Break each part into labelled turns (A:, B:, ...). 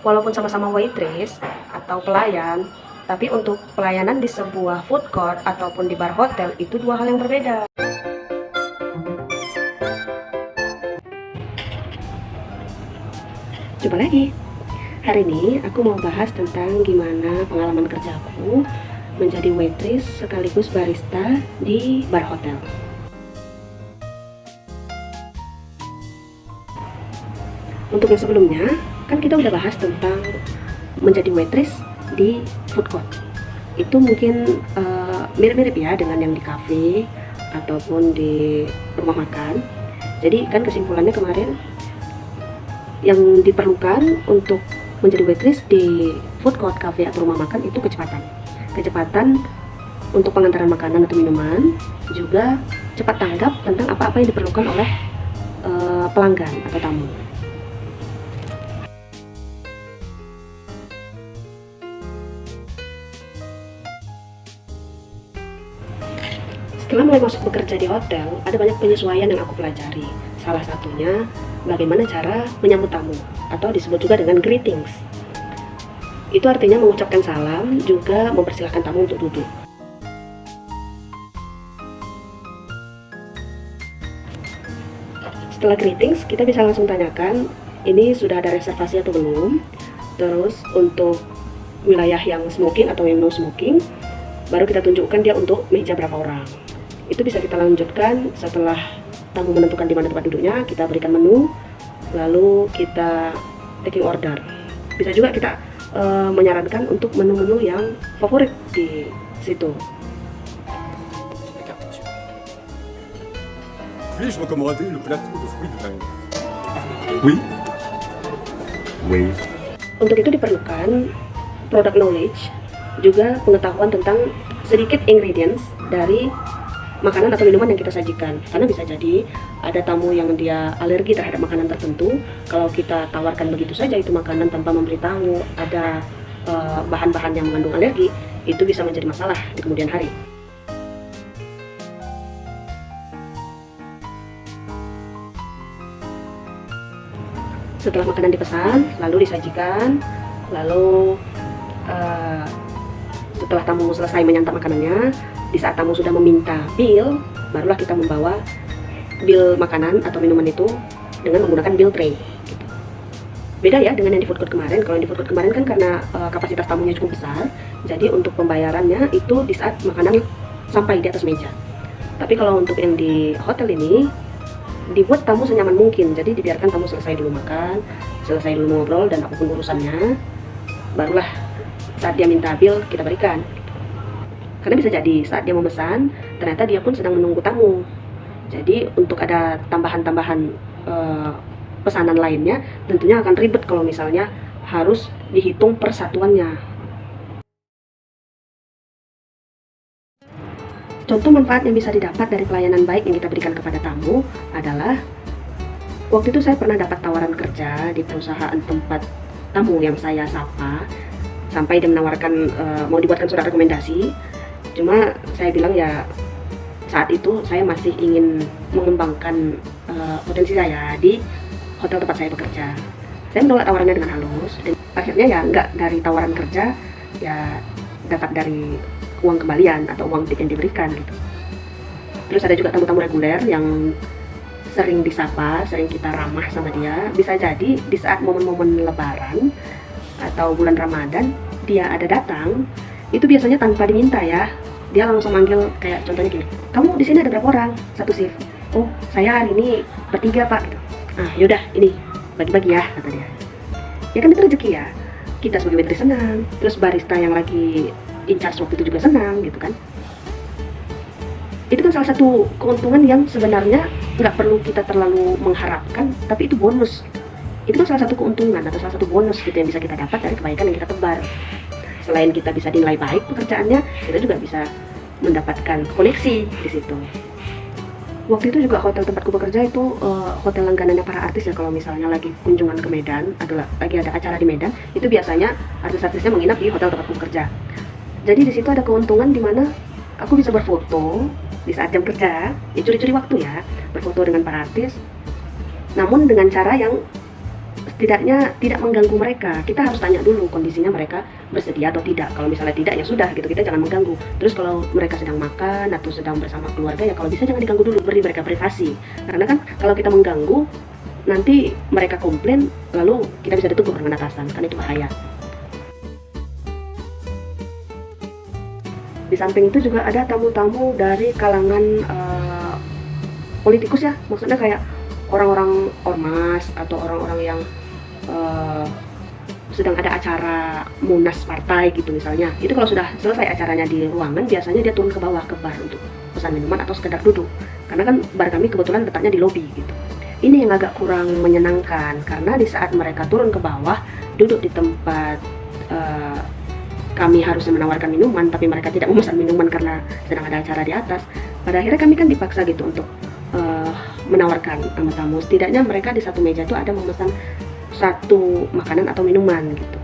A: walaupun sama-sama waitress atau pelayan, tapi untuk pelayanan di sebuah food court ataupun di bar hotel itu dua hal yang berbeda. Jumpa lagi. Hari ini aku mau bahas tentang gimana pengalaman kerjaku menjadi waitress sekaligus barista di bar hotel. Untuk yang sebelumnya, kan kita udah bahas tentang menjadi waitress di food court. Itu mungkin mirip-mirip ya dengan yang di cafe ataupun di rumah makan. Jadi kan kesimpulannya kemarin, yang diperlukan untuk menjadi waitress di food court, cafe atau rumah makan itu kecepatan. Kecepatan untuk pengantaran makanan atau minuman, juga cepat tanggap tentang apa-apa yang diperlukan oleh pelanggan atau tamu. Setelah mulai masuk bekerja di hotel, ada banyak penyesuaian yang aku pelajari. Salah satunya, bagaimana cara menyambut tamu, atau disebut juga dengan greetings. Itu artinya mengucapkan salam, juga mempersilahkan tamu untuk duduk. Setelah greetings, kita bisa langsung tanyakan, ini sudah ada reservasi atau belum. Terus untuk wilayah yang smoking atau yang no smoking, baru kita tunjukkan dia untuk meja berapa orang. Itu bisa kita lanjutkan setelah tamu menentukan di mana tempat duduknya, kita berikan menu, lalu kita taking order. Bisa juga kita menyarankan untuk menu-menu yang favorit di situ.
B: Puis-je recommander le plateau de fruits de mer? Oui. Oui.
A: Untuk itu diperlukan product knowledge, juga pengetahuan tentang sedikit ingredients dari makanan atau minuman yang kita sajikan. Karena bisa jadi ada tamu yang dia alergi terhadap makanan tertentu. Kalau kita tawarkan begitu saja itu makanan tanpa memberitahu ada bahan-bahan yang mengandung alergi, itu bisa menjadi masalah di kemudian hari. Setelah makanan dipesan, lalu disajikan, lalu setelah tamu selesai menyantap makanannya, di saat tamu sudah meminta bill, barulah kita membawa bill makanan atau minuman itu dengan menggunakan bill tray. Gitu. Beda ya dengan yang di food court kemarin. Kalau yang di food court kemarin kan karena kapasitas tamunya cukup besar, jadi untuk pembayarannya itu di saat makanan sampai di atas meja. Tapi kalau untuk yang di hotel ini, dibuat tamu senyaman mungkin. Jadi dibiarkan tamu selesai dulu makan, selesai dulu ngobrol dan apapun urusannya, barulah saat dia minta bill kita berikan. Karena bisa jadi saat dia memesan, ternyata dia pun sedang menunggu tamu. Jadi untuk ada tambahan-tambahan pesanan lainnya, tentunya akan ribet kalau misalnya harus dihitung persatuannya. Contoh manfaat yang bisa didapat dari pelayanan baik yang kita berikan kepada tamu adalah, waktu itu saya pernah dapat tawaran kerja di perusahaan tempat tamu yang saya sapa, sampai dia menawarkan mau dibuatkan surat rekomendasi. Cuma saya bilang ya saat itu saya masih ingin mengembangkan potensi saya di hotel tempat saya bekerja. Saya menolak tawarannya dengan halus, dan akhirnya ya nggak dari tawaran kerja, ya dapat dari uang kembalian atau uang tip yang diberikan gitu. Terus ada juga tamu-tamu reguler yang sering disapa, sering kita ramah sama dia. Bisa jadi di saat momen-momen lebaran atau bulan Ramadan dia ada datang, itu biasanya tanpa diminta ya. Dia langsung manggil, kayak contohnya gini, kamu di sini ada berapa orang? Satu shift. Oh, saya hari ini bertiga pak. Gitu. Ah, yaudah ini bagi-bagi ya, kata dia. Ya kan itu rezeki ya. Kita sebagai waitress senang, terus barista yang lagi in charge waktu itu juga senang gitu kan. Itu kan salah satu keuntungan yang sebenarnya nggak perlu kita terlalu mengharapkan, tapi itu bonus. Itu kan salah satu keuntungan atau salah satu bonus gitu yang bisa kita dapat dari kebaikan yang kita tebar. Selain kita bisa dinilai baik pekerjaannya, kita juga bisa mendapatkan koneksi di situ. Waktu itu juga hotel tempatku bekerja itu hotel langganannya para artis ya. Kalau misalnya lagi kunjungan ke Medan, lagi ada acara di Medan, itu biasanya artis-artisnya menginap di hotel tempatku bekerja. Jadi di situ ada keuntungan di mana aku bisa berfoto di saat jam kerja, ya curi-curi waktu ya, berfoto dengan para artis, namun dengan cara yang setidaknya tidak mengganggu mereka. Kita harus tanya dulu kondisinya mereka bersedia atau tidak. Kalau misalnya tidak, ya sudah gitu, kita jangan mengganggu. Terus kalau mereka sedang makan atau sedang bersama keluarga, ya kalau bisa jangan diganggu dulu, beri mereka privasi. Karena kan kalau kita mengganggu, nanti mereka komplain, lalu kita bisa ditegur dengan atasan, kan itu bahaya. Di samping itu juga ada tamu-tamu dari kalangan politikus ya, maksudnya kayak orang-orang ormas atau orang-orang yang sedang ada acara munas partai gitu misalnya. Itu kalau sudah selesai acaranya di ruangan, biasanya dia turun ke bawah ke bar untuk pesan minuman atau sekedar duduk. Karena kan bar kami kebetulan letaknya di lobi gitu. Ini yang agak kurang menyenangkan, karena di saat mereka turun ke bawah, duduk di tempat kami harusnya menawarkan minuman, tapi mereka tidak memesan minuman karena sedang ada acara di atas. Pada akhirnya kami kan dipaksa gitu untuk menawarkan sama tamu. Setidaknya mereka di satu meja itu ada memesan satu makanan atau minuman gitu.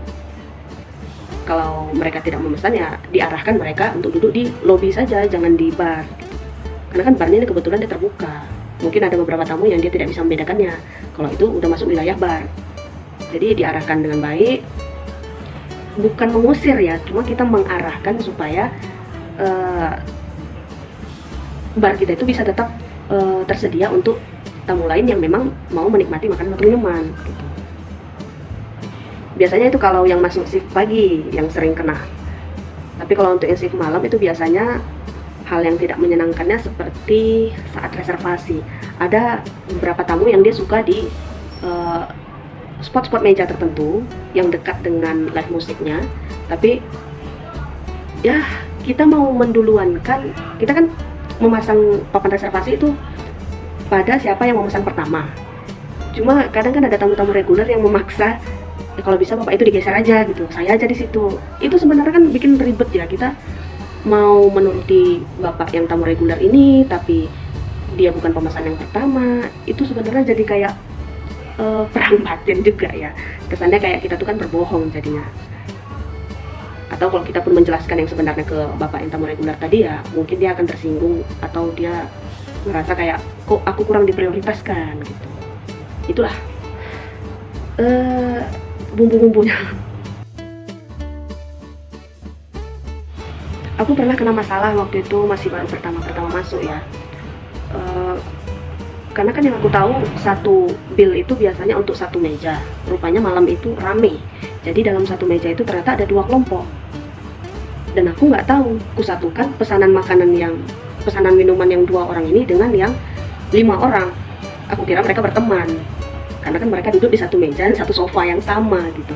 A: Kalau mereka tidak memesan, ya diarahkan mereka untuk duduk di lobi saja, jangan di bar gitu. Karena kan barnya ini kebetulan dia terbuka. Mungkin ada beberapa tamu yang dia tidak bisa membedakannya kalau itu udah masuk wilayah bar. Jadi diarahkan dengan baik, bukan mengusir ya, cuma kita mengarahkan supaya bar kita itu bisa tetap tersedia untuk tamu lain yang memang mau menikmati makanan atau minuman gitu. Biasanya itu kalau yang masuk shift pagi yang sering kena. Tapi kalau untuk yang shift malam itu biasanya hal yang tidak menyenangkannya seperti saat reservasi. Ada beberapa tamu yang dia suka di spot-spot meja tertentu yang dekat dengan live musiknya. Tapi ya kita mau menduluankan, kita kan memasang papan reservasi itu pada siapa yang memesan pertama. Cuma kadang kan ada tamu-tamu reguler yang memaksa, ya kalau bisa bapak itu digeser aja gitu, saya aja di situ. Itu sebenarnya kan bikin ribet ya, kita mau menuruti bapak yang tamu reguler ini tapi dia bukan pemesan yang pertama. Itu sebenarnya jadi kayak perang batin juga ya, kesannya kayak kita tuh kan berbohong jadinya. Atau kalau kita pun menjelaskan yang sebenarnya ke bapak yang tamu reguler tadi, ya mungkin dia akan tersinggung atau dia ngerasa kayak kok aku kurang diprioritaskan gitu. Itulah bumbu-bumbunya. Aku pernah kena masalah waktu itu, masih baru pertama masuk ya. Karena kan yang aku tahu satu bill itu biasanya untuk satu meja. Rupanya malam itu rame. Jadi dalam satu meja itu ternyata ada 2 kelompok. Dan aku nggak tahu, kusatukan pesanan minuman yang 2 orang ini dengan yang 5 orang. Aku kira mereka berteman. Karena kan mereka duduk di satu meja dan satu sofa yang sama gitu.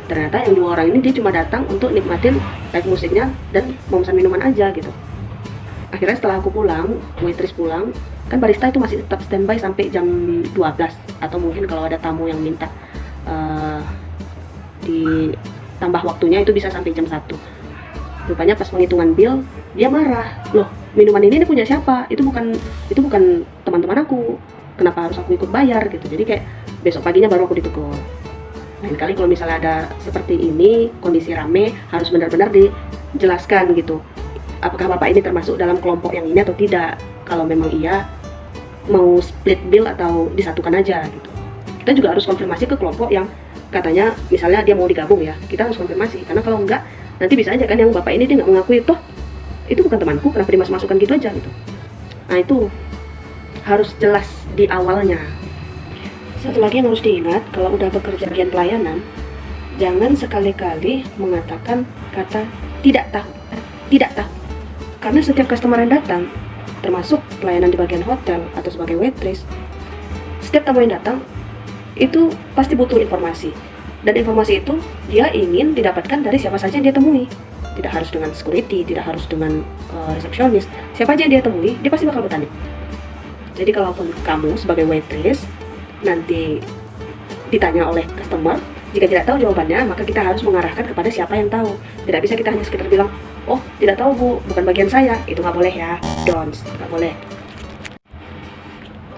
A: Ternyata yang 2 orang ini dia cuma datang untuk nikmatin live musiknya dan memesan minuman aja gitu. Akhirnya setelah aku pulang, waitress pulang, kan barista itu masih tetap standby sampai jam 12. Atau mungkin kalau ada tamu yang minta ditambah waktunya itu bisa sampai jam 1. Rupanya pas penghitungan bill, dia marah. Loh, minuman ini punya siapa? Itu bukan teman-teman aku. Kenapa harus aku ikut bayar gitu. Jadi kayak besok paginya baru aku ditegur. Lain kali kalau misalnya ada seperti ini, kondisi rame, harus benar-benar dijelaskan gitu. Apakah bapak ini termasuk dalam kelompok yang ini atau tidak? Kalau memang iya, mau split bill atau disatukan aja gitu. Kita juga harus konfirmasi ke kelompok yang katanya misalnya dia mau digabung ya. Kita harus konfirmasi, karena kalau enggak nanti bisa aja kan yang bapak ini dia nggak mengakui, toh itu bukan temanku, kenapa dimasuk-masukkan gitu aja gitu. Nah itu harus jelas di awalnya. Satu lagi yang harus diingat, kalau udah bekerja bagian pelayanan, jangan sekali-kali mengatakan kata tidak tahu. Karena setiap customer yang datang, termasuk pelayanan di bagian hotel atau sebagai waitress, setiap tamu yang datang itu pasti butuh informasi. Dan informasi itu dia ingin didapatkan dari siapa saja yang dia temui. Tidak harus dengan security, tidak harus dengan resepsionis. Siapa aja yang dia temui, dia pasti bakal bertanya. Jadi kalaupun kamu sebagai waitress nanti ditanya oleh customer, jika tidak tahu jawabannya, maka kita harus mengarahkan kepada siapa yang tahu. Tidak bisa kita hanya sekedar bilang, oh tidak tahu bu, bukan bagian saya. Itu nggak boleh ya, nggak boleh.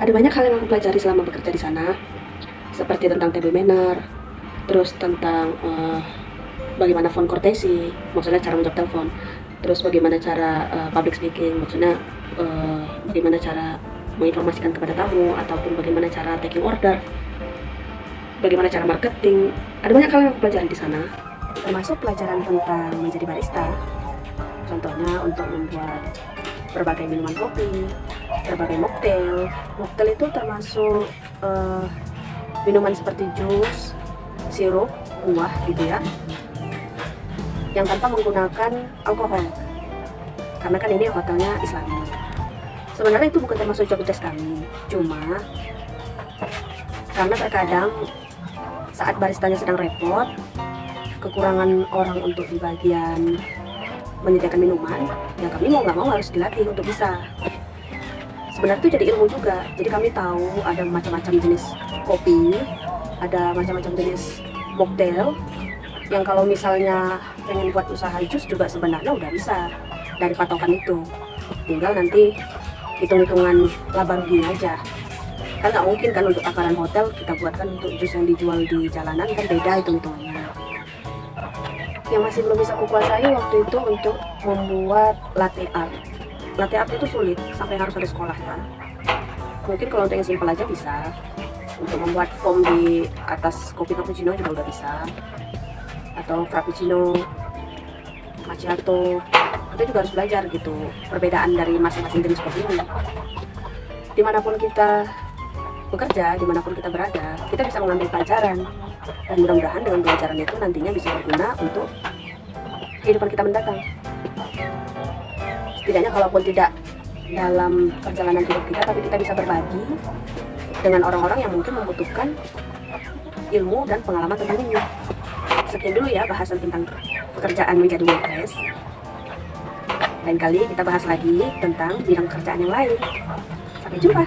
A: Ada banyak hal yang aku pelajari selama bekerja di sana, seperti tentang table manner, terus tentang bagaimana phone courtesy, maksudnya cara menjawab telepon, terus bagaimana cara public speaking, maksudnya bagaimana cara menginformasikan kepada tamu, ataupun bagaimana cara taking order. bagaimana cara marketing. Ada banyak hal yang aku pelajari di sana, termasuk pelajaran tentang menjadi barista. Contohnya untuk membuat berbagai minuman kopi, berbagai mocktail. Mocktail itu termasuk minuman seperti jus, sirup, buah gitu ya, yang tanpa menggunakan alkohol. Karena kan ini hotelnya Islami. Sebenarnya itu bukan termasuk job desk kami, cuma karena terkadang saat baristanya sedang repot, kekurangan orang untuk di bagian menyediakan minuman, yang kami mau nggak mau harus dilatih untuk bisa. Sebenarnya itu jadi ilmu juga. Jadi kami tahu ada macam-macam jenis kopi, ada macam-macam jenis mocktail, yang kalau misalnya pengen buat usaha jus juga sebenarnya udah bisa dari patokan itu. Tinggal nanti hitung-hitungan laba ruginya aja. Kan nggak mungkin kan untuk takaran hotel kita buatkan untuk jus yang dijual di jalanan, kan beda hitung-hitungannya. Yang masih belum bisa kukuasai waktu itu untuk membuat latte art. Latte art itu sulit, sampai harus ada sekolah kan. Mungkin kalau untuk yang simpel aja bisa. Untuk membuat foam di atas kopi cappuccino juga udah bisa. Atau frappuccino, macchiato, kita juga harus belajar gitu perbedaan dari masing-masing jenis kopi ini. Dimanapun kita bekerja, dimanapun kita berada, kita bisa mengambil pelajaran, dan mudah-mudahan dengan pelajaran itu nantinya bisa berguna untuk kehidupan kita mendatang. Setidaknya kalaupun tidak dalam perjalanan hidup kita, tapi kita bisa berbagi dengan orang-orang yang mungkin membutuhkan ilmu dan pengalaman tentang ini. Sekian dulu ya bahasan tentang pekerjaan menjadi waitress. Lain kali kita bahas lagi tentang bidang pekerjaan yang lain. Sampai jumpa.